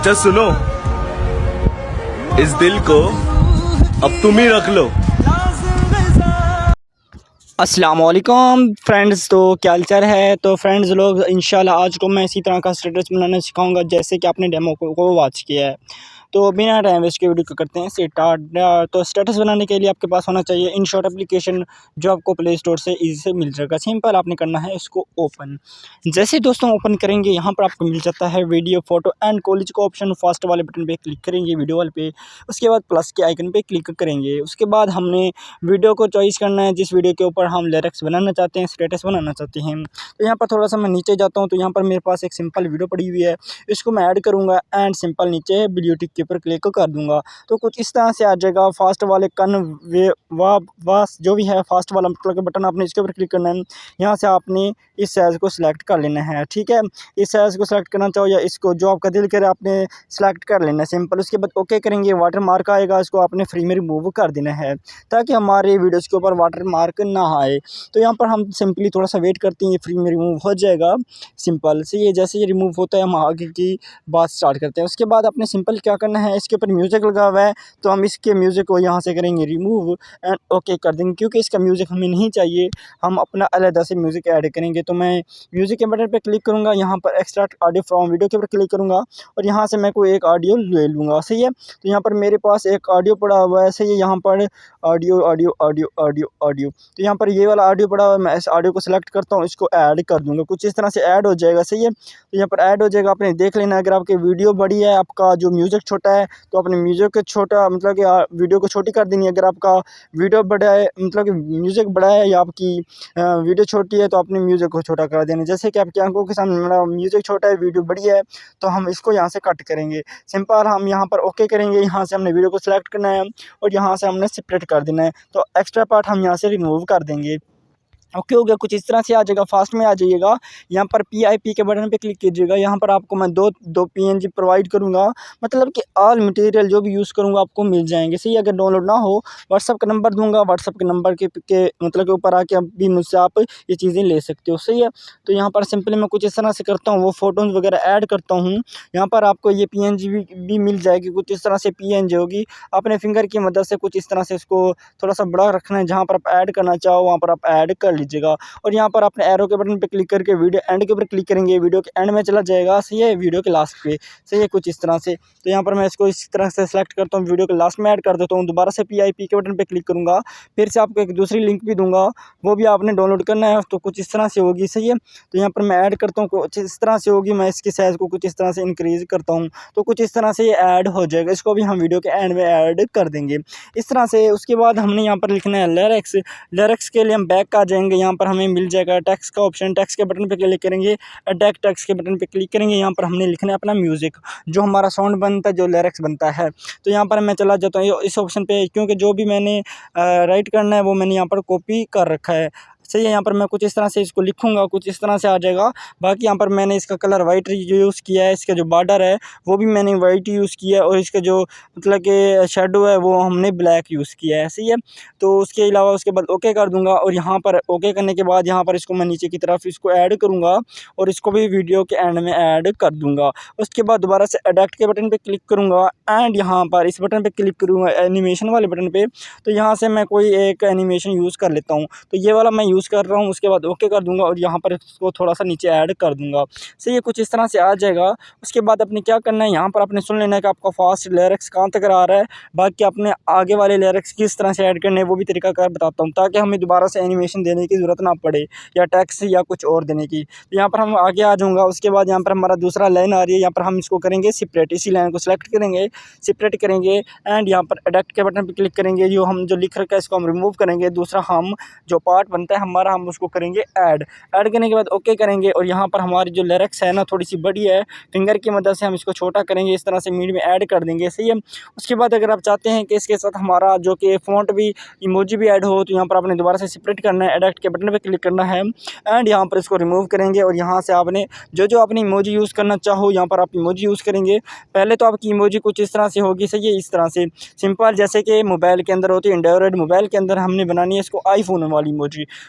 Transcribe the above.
अच्छा सुनो, इस दिल को अब तुम ही रख लो। अस्सलामुअलैकुम फ्रेंड्स, तो क्या हाल है। तो फ्रेंड्स लोग, इंशाल्लाह आज को मैं इसी तरह का स्टेटस बनाना सिखाऊंगा जैसे कि आपने डेमो को वॉच किया है। तो बिना टाइम वेस्ट के वीडियो को करते हैं स्टार्ट। तो स्टेटस बनाने के लिए आपके पास होना चाहिए InShot एप्लीकेशन, जो आपको प्ले स्टोर से ईजी से मिल जाएगा। सिंपल आपने करना है इसको ओपन। जैसे दोस्तों ओपन करेंगे, यहाँ पर आपको मिल जाता है वीडियो, फोटो एंड कॉलेज का ऑप्शन। फास्ट वाले बटन पे क्लिक करेंगे, वीडियो वाले पे। उसके बाद प्लस के आइकन पे क्लिक करेंगे। उसके बाद हमने वीडियो को चॉइस करना है, जिस वीडियो के ऊपर हम लिरिक्स बनाना चाहते हैं, स्टेटस बनाना चाहते हैं। तो यहाँ पर थोड़ा सा मैं नीचे जाता हूँ, तो यहाँ पर मेरे पास एक सिंपल वीडियो पड़ी हुई है, इसको मैं ऐड करूँगा एंड सिंपल नीचे ब्लू टिक के ऊपर क्लिक कर दूँगा। तो कुछ इस तरह से आ जाएगा। फास्ट वाले कन वे वास जो भी है, फास्ट वाला मतलब के बटन आपने इसके ऊपर क्लिक करना है। यहाँ से आपने इस साइज़ को सिलेक्ट कर लेना है, ठीक है। इस साइज़ को सिलेक्ट करना चाहो या इसको, जो आपका दिल करे आपने सेलेक्ट कर लेना है सिंपल। उसके बाद ओके करेंगे, वाटर मार्क आएगा, इसको आपने फ्री में रिमूव कर देना है ताकि हमारे वीडियोज़ के ऊपर वाटर मार्क ना आए। तो यहाँ पर हम सिंपली थोड़ा सा वेट करते हैं, ये फ्री में रिमूव हो जाएगा सिंपल से। ये जैसे ये रिमूव होता है, हम आगे की बात स्टार्ट करते हैं। उसके बाद आपने सिंपल क्या करना है, इसके ऊपर म्यूज़िक लगा हुआ है तो हम इसके म्यूज़िक को यहाँ से करेंगे रिमूव एंड ओके कर देंगे, क्योंकि इसका म्यूज़िक हमें नहीं चाहिए, हम अपना अलग से म्यूज़िक ऐड करेंगे। तो मैं म्यूज़िक के बटन पर क्लिक करूँगा, यहाँ पर एक्सट्रैक्ट ऑडियो फ्रॉम वीडियो के ऊपर क्लिक करूँगा और यहाँ से मैं कोई एक ऑडियो ले लूँगा, सही है। तो यहाँ पर मेरे पास एक ऑडियो पड़ा हुआ है, सही है। यहाँ पर audio audio audio audio audio, तो यहाँ पर ये वाला ऑडियो पड़ा हुआ है, मैं इस ऑडियो को सिलेक्ट करता हूँ, इसको ऐड कर दूँगा। कुछ इस तरह से ऐड हो जाएगा, सही है। तो यहाँ पर ऐड हो जाएगा, आपने देख लेना। अगर आपकी वीडियो बड़ी है, आपका जो म्यूज़िक छोटा है, तो अपने म्यूज़िक को छोटा मतलब कि वीडियो को छोटी कर देनी है। अगर आपका वीडियो बड़ा है, मतलब कि म्यूज़िक बड़ा है या आपकी वीडियो छोटी है, तो अपने म्यूज़िक को छोटा कर देना। जैसे कि आपकी आंखों के सामने मेरा म्यूज़िक छोटा है, वीडियो बड़ी है, तो हम इसको यहाँ से कट करेंगे सिंपल। हम यहाँ पर ओके करेंगे, यहाँ से हमने वीडियो को सिलेक्ट करना है और यहाँ से हमने सेपरेट कर देना है। तो एक्स्ट्रा पार्ट हम यहाँ से रिमूव कर देंगे। ओके हो गया। कुछ इस तरह से आ जाएगा, फास्ट में आ जाइएगा। यहाँ पर PIP के बटन पे क्लिक कीजिएगा। यहाँ पर आपको मैं दो PNG प्रोवाइड करूँगा, मतलब कि ऑल मटेरियल जो भी यूज़ करूँगा आपको मिल जाएंगे, सही। अगर डाउनलोड ना हो, व्हाट्सअप का नंबर दूंगा, व्हाट्सअप के नंबर के मतलब के ऊपर आके भी मुझसे आप ये चीज़ें ले सकते हो, सही है। तो यहाँ पर सिंपली मैं कुछ इस तरह से करता हूँ, वो फ़ोटोज़ वगैरह ऐड करता हूँ। यहाँ पर आपको ये PNG भी मिल जाएगी। कुछ इस तरह से PNG होगी, अपने फिंगर की मदद से कुछ इस तरह से इसको थोड़ा सा बड़ा रखना है। जहाँ पर आप ऐड करना चाहो वहाँ पर आप ऐड कर लीजिएगा और यहाँ पर अपने एरो के बटन पे क्लिक करके वीडियो एंड के ऊपर क्लिक करेंगे, वीडियो के एंड में चला जाएगा, सही है, वीडियो के लास्ट पे, सही है। कुछ इस तरह से। तो यहाँ पर मैं इसको इस तरह से सेलेक्ट करता हूँ, वीडियो के लास्ट में ऐड कर देता हूँ। दोबारा से PIP के बटन पे क्लिक करूँगा, फिर से आपको एक दूसरी लिंक भी दूंगा, वो भी आपने डाउनलोड करना है। तो कुछ इस तरह से होगी, सही है। तो यहाँ पर मैं ऐड करता हूँ, कुछ इस तरह से होगी। मैं इसकी साइज़ को कुछ इस तरह से इंक्रीज़ करता हूँ, तो कुछ इस तरह से ये ऐड हो जाएगा। इसको भी हम वीडियो के एंड में ऐड कर देंगे इस तरह से। उसके बाद हमने यहाँ पर लिखना है लिरिक्स। लिरिक्स के लिए हम बैक आ जाएंगे, यहाँ पर हमें मिल जाएगा टेक्स्ट का ऑप्शन। टेक्स्ट के बटन पे क्लिक करेंगे, अटैक टेक्स्ट के बटन पे क्लिक करेंगे। यहाँ पर हमने लिखना है अपना म्यूज़िक, जो हमारा साउंड बनता है, जो लिरिक्स बनता है। तो यहाँ पर मैं चला जाता हूँ इस ऑप्शन पे, क्योंकि जो भी मैंने राइट करना है वो मैंने यहाँ पर कॉपी कर रखा है, सही है। यहाँ पर मैं कुछ इस तरह से इसको लिखूंगा, कुछ इस तरह से आ जाएगा। बाकी यहाँ पर मैंने इसका कलर वाइट यूज़ किया है, इसका जो बॉर्डर है वो भी मैंने वाइट यूज़ किया है और इसका जो मतलब कि शेडो है वो हमने ब्लैक यूज़ किया है, सही है। तो उसके अलावा उसके बाद ओके कर दूंगा और यहाँ पर ओके करने के बाद यहाँ पर इसको मैं नीचे की तरफ इसको ऐड करूँगा और इसको भी वीडियो के एंड में ऐड कर दूँगा। उसके बाद दोबारा से एडिट के बटन पर क्लिक करूँगा एंड यहाँ पर इस बटन पर क्लिक करूँगा, एनिमेशन वाले बटन पर। तो यहाँ से मैं कोई एक एनिमेशन यूज़ कर लेता हूँ, तो ये वाला मैं यूज़ कर रहा हूँ। उसके बाद ओके कर दूंगा और यहाँ पर इसको थोड़ा सा नीचे ऐड कर दूंगा, सही है। कुछ इस तरह से आ जाएगा। उसके बाद अपने क्या करना है, यहाँ पर आपने सुन लेना है कि आपका फास्ट लिरिक्स कहाँ तक आ रहा है। बाकी अपने आगे वाले लिरिक्स किस तरह से ऐड करने हैं वो भी तरीकाकार बताता हूँ, ताकि हमें दोबारा से एनिमेशन देने की ज़रूरत ना पड़े या टेक्स्ट या कुछ और देने की। तो यहाँ पर हम आगे आ जाऊँगा। उसके बाद यहाँ पर हमारा दूसरा लाइन आ रही है, यहाँ पर हम इसको करेंगे सेपरेट। इसी लाइन को सिलेक्ट करेंगे, सेपरेट करेंगे एंड यहाँ पर एडिट के बटन पर क्लिक करेंगे। जो हम जो लिख रखा है इसको हम रिमूव करेंगे। दूसरा हम जो पार्ट बनता है हमारा, हम उसको करेंगे ऐड करने के बाद ओके करेंगे और यहाँ पर हमारी जो लिरिक्स है ना थोड़ी सी बड़ी है, फिंगर की मदद से हम इसको छोटा करेंगे, इस तरह से मीड में ऐड कर देंगे, सही है। उसके बाद अगर आप चाहते हैं कि इसके साथ हमारा जो कि फ़ॉन्ट भी इमोजी भी ऐड हो, तो यहाँ पर आपने दोबारा से सेपरेट करना है, एडिट के बटन पे क्लिक करना है एंड यहाँ पर इसको रिमूव करेंगे और यहाँ से आपने जो अपनी इमोजी यूज़ करना चाहो यहाँ पर आप इमोजी यूज़ करेंगे। पहले तो आपकी इमोजी कुछ इस तरह से होगी, सही है, इस तरह से सिंपल, जैसे कि मोबाइल के अंदर होती है। एंड्रॉयड मोबाइल के अंदर हमने बनानी है इसको आईफोन वाली इमोजी।